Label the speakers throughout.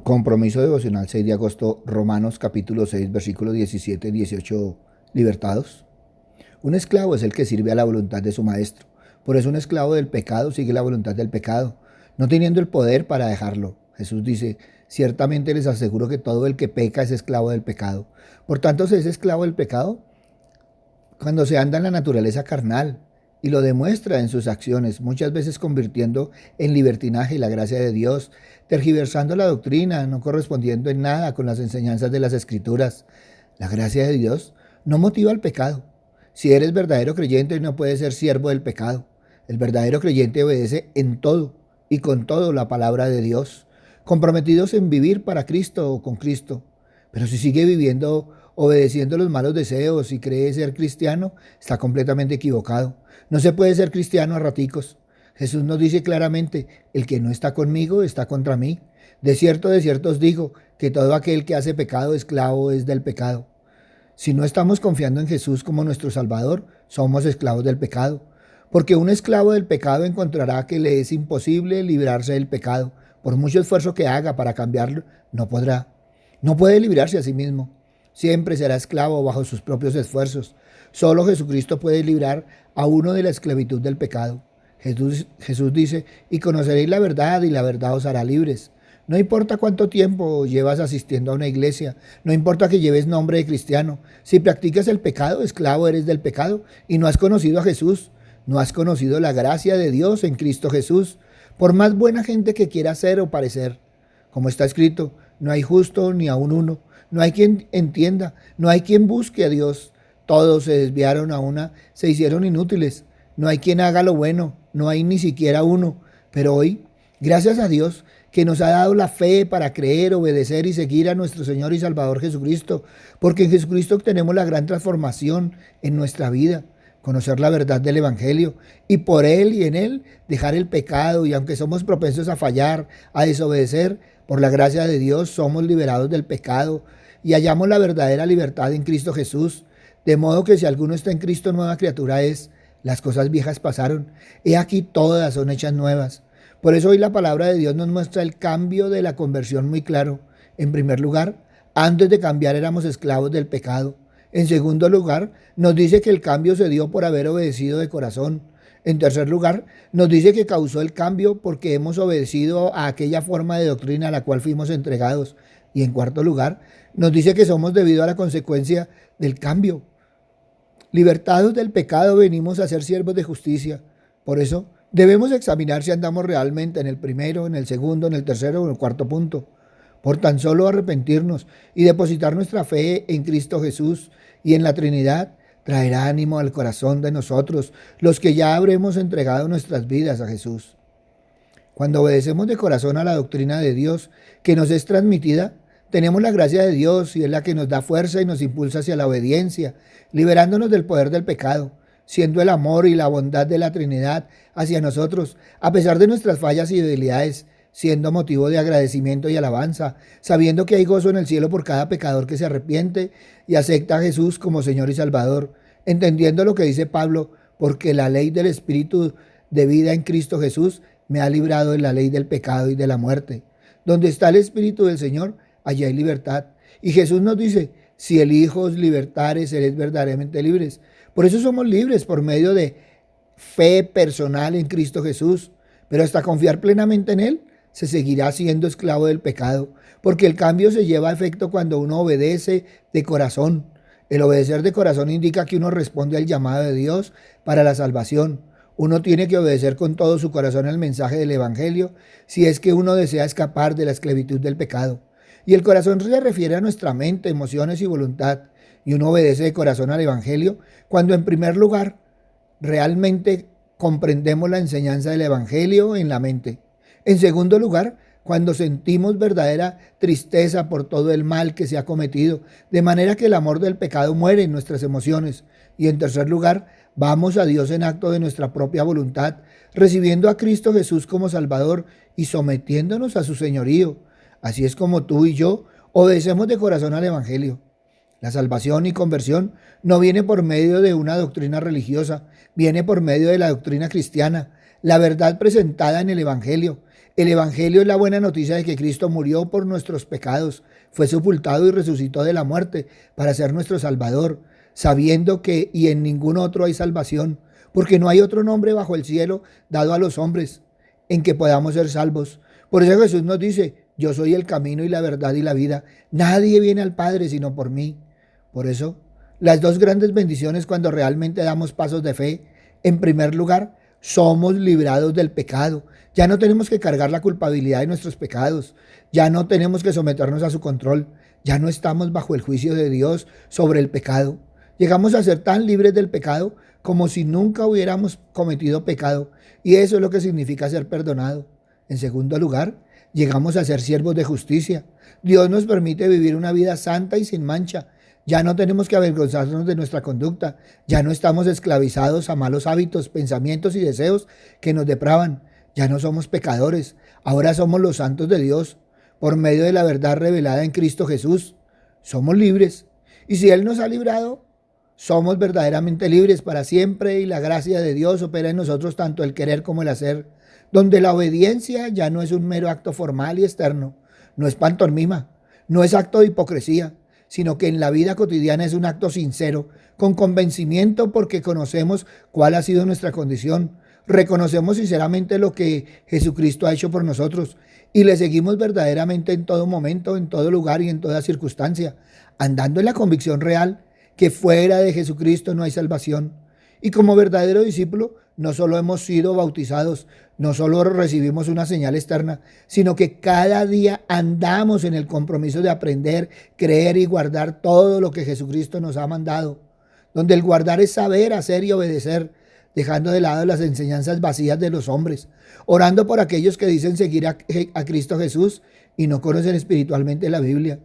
Speaker 1: Compromiso devocional 6 de agosto, Romanos capítulo 6, versículos 17 y 18, libertados. Un esclavo es el que sirve a la voluntad de su maestro. Por eso un esclavo del pecado sigue la voluntad del pecado, no teniendo el poder para dejarlo. Jesús dice, ciertamente les aseguro que todo el que peca es esclavo del pecado. Por tanto, se es esclavo del pecado cuando se anda en la naturaleza carnal, y lo demuestra en sus acciones, muchas veces convirtiendo en libertinaje la gracia de Dios, tergiversando la doctrina, no correspondiendo en nada con las enseñanzas de las Escrituras. La gracia de Dios no motiva al pecado. Si eres verdadero creyente, no puedes ser siervo del pecado. El verdadero creyente obedece en todo y con todo la palabra de Dios, comprometidos en vivir para Cristo o con Cristo. Pero si sigue viviendo obedeciendo los malos deseos y cree ser cristiano, está completamente equivocado. No se puede ser cristiano a raticos. Jesús nos dice claramente, el que no está conmigo está contra mí. De cierto os digo, que todo aquel que hace pecado, esclavo es del pecado. Si no estamos confiando en Jesús como nuestro Salvador, somos esclavos del pecado. Porque un esclavo del pecado encontrará que le es imposible librarse del pecado. Por mucho esfuerzo que haga para cambiarlo, no podrá. No puede librarse a sí mismo. Siempre será esclavo bajo sus propios esfuerzos. Solo Jesucristo puede librar a uno de la esclavitud del pecado. Jesús dice, y conoceréis la verdad y la verdad os hará libres. No importa cuánto tiempo llevas asistiendo a una iglesia, no importa que lleves nombre de cristiano. Si practicas el pecado, esclavo eres del pecado y no has conocido a Jesús. No has conocido la gracia de Dios en Cristo Jesús. Por más buena gente que quiera ser o parecer. Como está escrito, no hay justo ni aun uno. No hay quien entienda, no hay quien busque a Dios. Todos se desviaron a una, se hicieron inútiles. No hay quien haga lo bueno, no hay ni siquiera uno. Pero hoy, gracias a Dios, que nos ha dado la fe para creer, obedecer y seguir a nuestro Señor y Salvador Jesucristo, porque en Jesucristo obtenemos la gran transformación en nuestra vida, conocer la verdad del Evangelio y por Él y en Él dejar el pecado, y aunque somos propensos a fallar, a desobedecer, por la gracia de Dios somos liberados del pecado y hallamos la verdadera libertad en Cristo Jesús. De modo que si alguno está en Cristo, nueva criatura es. Las cosas viejas pasaron, he aquí todas son hechas nuevas. Por eso hoy la palabra de Dios nos muestra el cambio de la conversión muy claro. En primer lugar, antes de cambiar éramos esclavos del pecado. En segundo lugar, nos dice que el cambio se dio por haber obedecido de corazón. En tercer lugar, nos dice que causó el cambio porque hemos obedecido a aquella forma de doctrina a la cual fuimos entregados. Y en cuarto lugar, nos dice que somos debido a la consecuencia del cambio. Libertados del pecado, venimos a ser siervos de justicia. Por eso, debemos examinar si andamos realmente en el primero, en el segundo, en el tercero o en el cuarto punto. Por tan solo arrepentirnos y depositar nuestra fe en Cristo Jesús y en la Trinidad, traerá ánimo al corazón de nosotros, los que ya habremos entregado nuestras vidas a Jesús. Cuando obedecemos de corazón a la doctrina de Dios que nos es transmitida, tenemos la gracia de Dios y es la que nos da fuerza y nos impulsa hacia la obediencia, liberándonos del poder del pecado, siendo el amor y la bondad de la Trinidad hacia nosotros, a pesar de nuestras fallas y debilidades, siendo motivo de agradecimiento y alabanza, sabiendo que hay gozo en el cielo por cada pecador que se arrepiente y acepta a Jesús como Señor y Salvador, entendiendo lo que dice Pablo, porque la ley del Espíritu de vida en Cristo Jesús me ha librado de la ley del pecado y de la muerte. Donde está el Espíritu del Señor, allá hay libertad. Y Jesús nos dice, si el Hijo os libertare, seréis verdaderamente libres. Por eso somos libres por medio de fe personal en Cristo Jesús, pero hasta confiar plenamente en Él, se seguirá siendo esclavo del pecado, porque el cambio se lleva a efecto cuando uno obedece de corazón. El obedecer de corazón indica que uno responde al llamado de Dios para la salvación. Uno tiene que obedecer con todo su corazón el mensaje del Evangelio si es que uno desea escapar de la esclavitud del pecado. Y el corazón se refiere a nuestra mente, emociones y voluntad. Y uno obedece de corazón al Evangelio cuando en primer lugar realmente comprendemos la enseñanza del Evangelio en la mente. En segundo lugar, cuando sentimos verdadera tristeza por todo el mal que se ha cometido, de manera que el amor del pecado muere en nuestras emociones. Y en tercer lugar, vamos a Dios en acto de nuestra propia voluntad, recibiendo a Cristo Jesús como Salvador y sometiéndonos a su señorío. Así es como tú y yo obedecemos de corazón al Evangelio. La salvación y conversión no viene por medio de una doctrina religiosa, viene por medio de la doctrina cristiana, la verdad presentada en el Evangelio. El Evangelio es la buena noticia de que Cristo murió por nuestros pecados, fue sepultado y resucitó de la muerte para ser nuestro Salvador, sabiendo que y en ningún otro hay salvación, porque no hay otro nombre bajo el cielo dado a los hombres en que podamos ser salvos. Por eso Jesús nos dice: yo soy el camino y la verdad y la vida. Nadie viene al Padre sino por mí. Por eso, las dos grandes bendiciones cuando realmente damos pasos de fe: en primer lugar, somos librados del pecado. Ya no tenemos que cargar la culpabilidad de nuestros pecados. Ya no tenemos que someternos a su control. Ya no estamos bajo el juicio de Dios sobre el pecado. Llegamos a ser tan libres del pecado como si nunca hubiéramos cometido pecado. Y eso es lo que significa ser perdonado. En segundo lugar, llegamos a ser siervos de justicia. Dios nos permite vivir una vida santa y sin mancha. Ya no tenemos que avergonzarnos de nuestra conducta. Ya no estamos esclavizados a malos hábitos, pensamientos y deseos que nos depravan. Ya no somos pecadores. Ahora somos los santos de Dios por medio de la verdad revelada en Cristo Jesús. Somos libres. Y si Él nos ha librado, somos verdaderamente libres para siempre, y la gracia de Dios opera en nosotros tanto el querer como el hacer, donde la obediencia ya no es un mero acto formal y externo, no es pantomima, no es acto de hipocresía, sino que en la vida cotidiana es un acto sincero, con convencimiento, porque conocemos cuál ha sido nuestra condición, reconocemos sinceramente lo que Jesucristo ha hecho por nosotros y le seguimos verdaderamente en todo momento, en todo lugar y en toda circunstancia, andando en la convicción real que fuera de Jesucristo no hay salvación. Y como verdadero discípulo, no solo hemos sido bautizados, no solo recibimos una señal externa, sino que cada día andamos en el compromiso de aprender, creer y guardar todo lo que Jesucristo nos ha mandado, donde el guardar es saber, hacer y obedecer, dejando de lado las enseñanzas vacías de los hombres, orando por aquellos que dicen seguir a Cristo Jesús y no conocen espiritualmente la Biblia,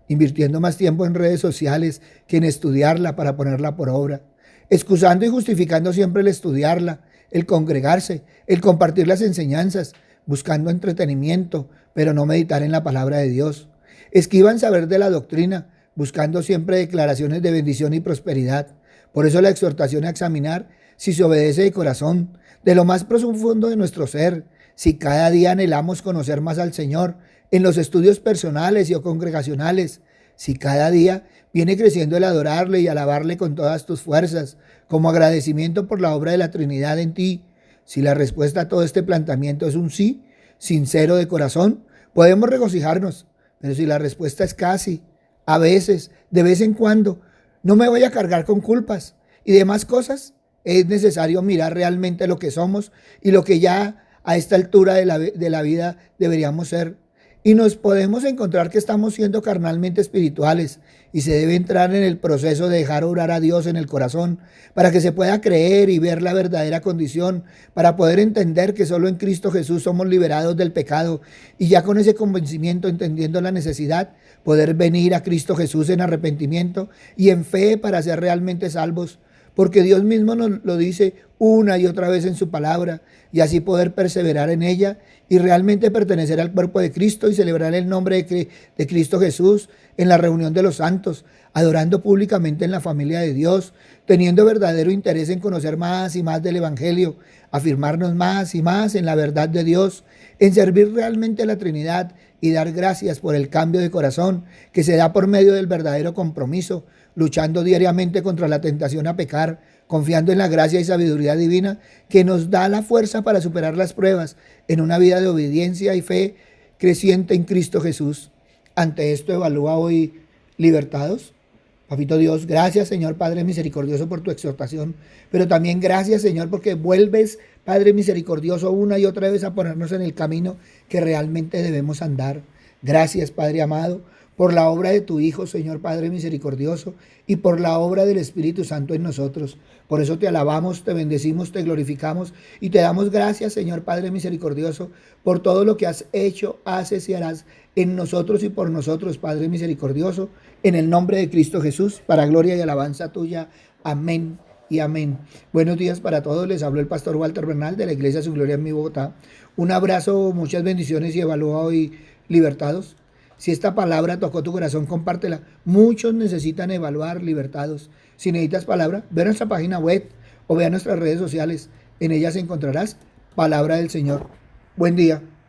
Speaker 1: invirtiendo más tiempo en redes sociales que en estudiarla para ponerla por obra, excusando y justificando siempre el estudiarla, el congregarse, el compartir las enseñanzas, buscando entretenimiento, pero no meditar en la palabra de Dios. Esquivan saber de la doctrina, buscando siempre declaraciones de bendición y prosperidad. Por eso la exhortación a examinar si se obedece de corazón, de lo más profundo de nuestro ser, si cada día anhelamos conocer más al Señor, en los estudios personales y o congregacionales, si cada día viene creciendo el adorarle y alabarle con todas tus fuerzas, como agradecimiento por la obra de la Trinidad en ti. Si la respuesta a todo este planteamiento es un sí, sincero de corazón, podemos regocijarnos. Pero si la respuesta es casi, a veces, de vez en cuando, no me voy a cargar con culpas y demás cosas, es necesario mirar realmente lo que somos y lo que ya a esta altura de la vida deberíamos ser. Y nos podemos encontrar que estamos siendo carnalmente espirituales y se debe entrar en el proceso de dejar orar a Dios en el corazón para que se pueda creer y ver la verdadera condición, para poder entender que solo en Cristo Jesús somos liberados del pecado y ya con ese convencimiento, entendiendo la necesidad, poder venir a Cristo Jesús en arrepentimiento y en fe para ser realmente salvos. Porque Dios mismo nos lo dice una y otra vez en su palabra, y así poder perseverar en ella y realmente pertenecer al cuerpo de Cristo y celebrar el nombre de Cristo Jesús en la reunión de los santos, adorando públicamente en la familia de Dios, teniendo verdadero interés en conocer más y más del Evangelio, afirmarnos más y más en la verdad de Dios, en servir realmente a la Trinidad y dar gracias por el cambio de corazón que se da por medio del verdadero compromiso, luchando diariamente contra la tentación a pecar, confiando en la gracia y sabiduría divina que nos da la fuerza para superar las pruebas en una vida de obediencia y fe creciente en Cristo Jesús. Ante esto evalúa hoy Libertados. Papito Dios, gracias Señor Padre misericordioso por tu exhortación, pero también gracias Señor porque vuelves, Padre misericordioso, una y otra vez a ponernos en el camino que realmente debemos andar. Gracias Padre amado por la obra de tu Hijo, Señor Padre misericordioso, y por la obra del Espíritu Santo en nosotros. Por eso te alabamos, te bendecimos, te glorificamos y te damos gracias, Señor Padre misericordioso, por todo lo que has hecho, haces y harás en nosotros y por nosotros, Padre misericordioso, en el nombre de Cristo Jesús, para gloria y alabanza tuya. Amén y amén. Buenos días para todos. Les habló el pastor Walter Bernal de la Iglesia Su Gloria en mi Bogotá. Un abrazo, muchas bendiciones y evalúa hoy Libertados. Si esta palabra tocó tu corazón, compártela. Muchos necesitan evaluar Libertados. Si necesitas palabra, ve a nuestra página web o ve a nuestras redes sociales. En ellas encontrarás palabra del Señor. Buen día.